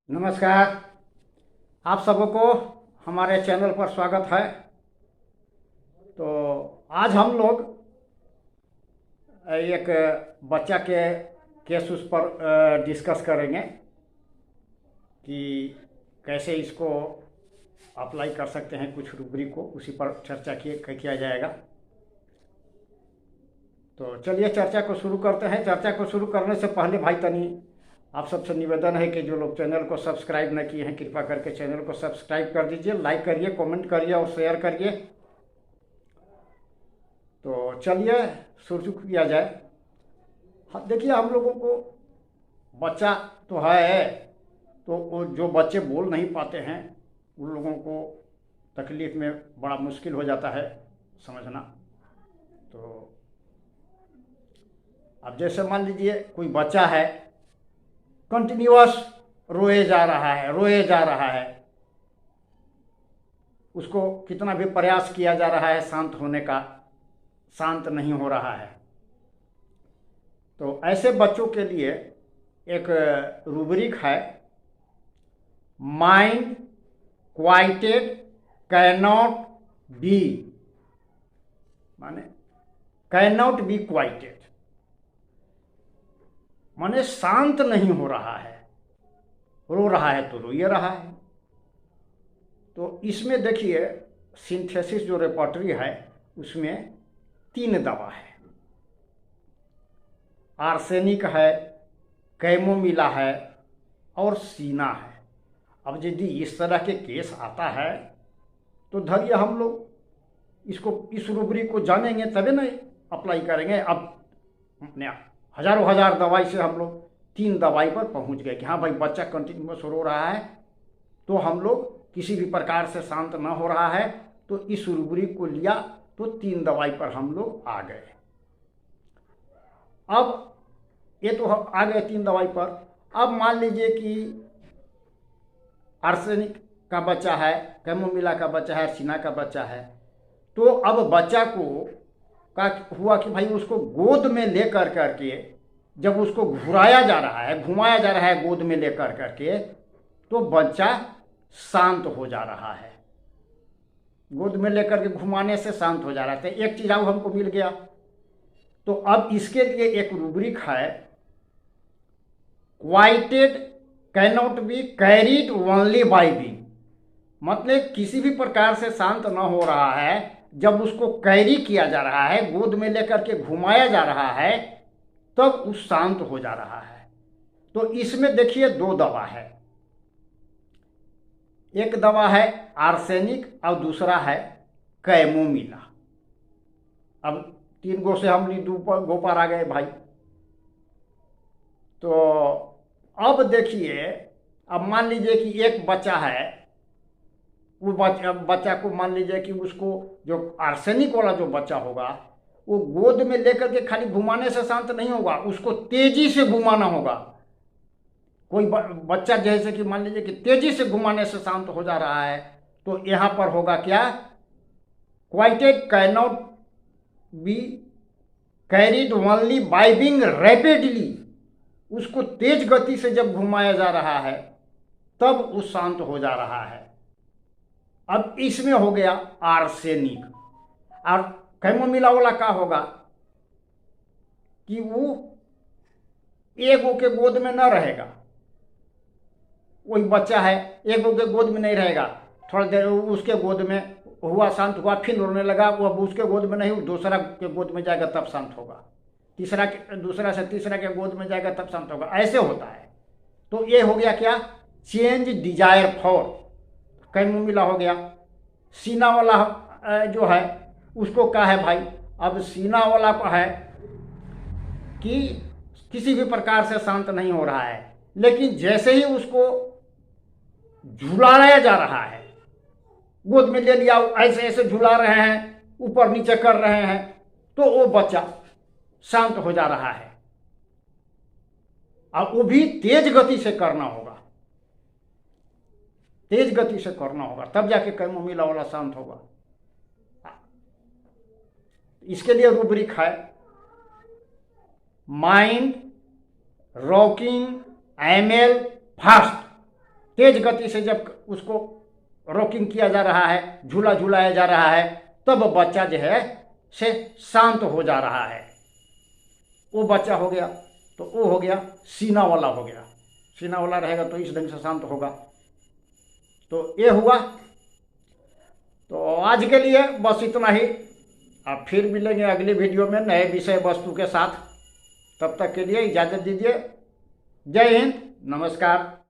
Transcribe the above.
नमस्कार। आप सबों को हमारे चैनल पर स्वागत है। तो आज हम लोग एक बच्चा के केस उस पर डिस्कस करेंगे कि कैसे इसको अप्लाई कर सकते हैं, कुछ रूब्रिक को उसी पर चर्चा किया जाएगा। तो चलिए चर्चा को शुरू करते हैं। चर्चा को शुरू करने से पहले भाई तनी आप सबसे निवेदन है कि जो लोग चैनल को सब्सक्राइब न किए हैं कृपया करके चैनल को सब्सक्राइब कर दीजिए, लाइक करिए, कमेंट करिए और शेयर करिए। तो चलिए शुरू किया जाए। देखिए, हम लोगों को बच्चा तो है, तो वो जो बच्चे बोल नहीं पाते हैं उन लोगों को तकलीफ़ में बड़ा मुश्किल हो जाता है समझना। तो अब जैसे मान लीजिए कोई बच्चा है, कंटिन्यूअस रोए जा रहा है, उसको कितना भी प्रयास किया जा रहा है शांत होने का, शांत नहीं हो रहा है। तो ऐसे बच्चों के लिए एक रूब्रिक है, माइंड क्वाइटेड कैनॉट बी, माने कैनॉट बी क्वाइटेड, माने शांत नहीं हो रहा है, रो रहा है तो रो ही रहा है। तो इसमें देखिए सिंथेसिस जो रेपर्टरी है उसमें 3 दवा है, आर्सेनिक है, कैमोमिला है और सीना है। अब यदि इस तरह के केस आता है तो धैर्य हम लोग इसको इस रूब्रिक को जानेंगे तभी नहीं अप्लाई करेंगे। अब हजारों हजार दवाई से हम लोग 3 दवाई पर पहुंच गए कि हाँ भाई बच्चा कंटिन्यूअस रो रहा है, तो हम लोग किसी भी प्रकार से शांत न हो रहा है, तो इस रूब्रिक को लिया तो 3 दवाई पर हम लोग आ गए। अब ये तो आ गए 3 दवाई पर। अब मान लीजिए कि आर्सेनिक का बच्चा है, कैमोमिला का बच्चा है, सीना का बच्चा है, तो अब बच्चा को का हुआ कि भाई उसको गोद में लेकर करके जब उसको घुराया जा रहा है, घुमाया जा रहा है गोद में लेकर करके, तो बच्चा शांत हो जा रहा है। गोद में लेकर के घुमाने से शांत हो जा रहा था। एक चीज हमको मिल गया। तो अब इसके लिए एक रूब्रिक है, quieted cannot be carried only by being, मतलब किसी भी प्रकार से शांत न हो रहा है, जब उसको कैरी किया जा रहा है, गोद में लेकर के घुमाया जा रहा है, तब उस शांत हो जा रहा है। तो इसमें देखिए 2 दवा है, एक दवा है आर्सेनिक और दूसरा है कैमोमिला। अब 3 गो से हम 2 गो पर आ गए भाई। तो अब देखिए, अब मान लीजिए कि एक बच्चा है, वो बच्चा को मान लीजिए कि उसको जो आर्सेनिक वाला जो बच्चा होगा वो गोद में लेकर के खाली घुमाने से शांत नहीं होगा, उसको तेजी से घुमाना होगा। कोई बच्चा जैसे कि मान लीजिए कि तेजी से घुमाने से शांत हो जा रहा है, तो यहां पर होगा क्या, quieted cannot be carried only by being rapidly, उसको तेज गति से जब घुमाया जा रहा है तब वो शांत हो जा रहा है। अब इसमें हो गया आर्सेनिक। और कैमोमिला वाला का होगा कि वो एगो के गोद में न रहेगा, वही बच्चा है एगो के गोद में नहीं रहेगा, थोड़ा देर उसके गोद में हुआ, शांत हुआ, फिर रोने लगा, वो अब उसके गोद में नहीं, दूसरा के गोद में जाएगा तब शांत होगा, दूसरा से तीसरा के गोद में जाएगा तब शांत होगा, ऐसे होता है। तो ये हो गया क्या, चेंज डिजायर फॉर, कैमोमिला हो गया। सीना वाला जो है उसको क्या है भाई, अब सीना वाला को है कि किसी भी प्रकार से शांत नहीं हो रहा है, लेकिन जैसे ही उसको झुलाया जा रहा है, गोद में ले लिया, ऐसे ऐसे झुला रहे हैं, ऊपर नीचे कर रहे हैं, तो वो बच्चा शांत हो जा रहा है। अब वो भी तेज गति से करना होगा, तेज गति से करना होगा, तब जाके कैमोमिला वाला शांत होगा। इसके लिए रूब्रिक है, माइंड रॉकिंग एमएल फास्ट, तेज गति से जब उसको रॉकिंग किया जा रहा है, झूला झूलाया जा रहा है, तब बच्चा जो है से शांत हो जा रहा है। वो बच्चा हो गया, तो वो हो गया सीना वाला हो गया। सीना वाला रहेगा तो इस ढंग से शांत होगा। तो ये हुआ। तो आज के लिए बस इतना ही। आप फिर मिलेंगे अगली वीडियो में नए विषय वस्तु के साथ। तब तक के लिए इजाज़त दीजिए। जय हिंद, नमस्कार।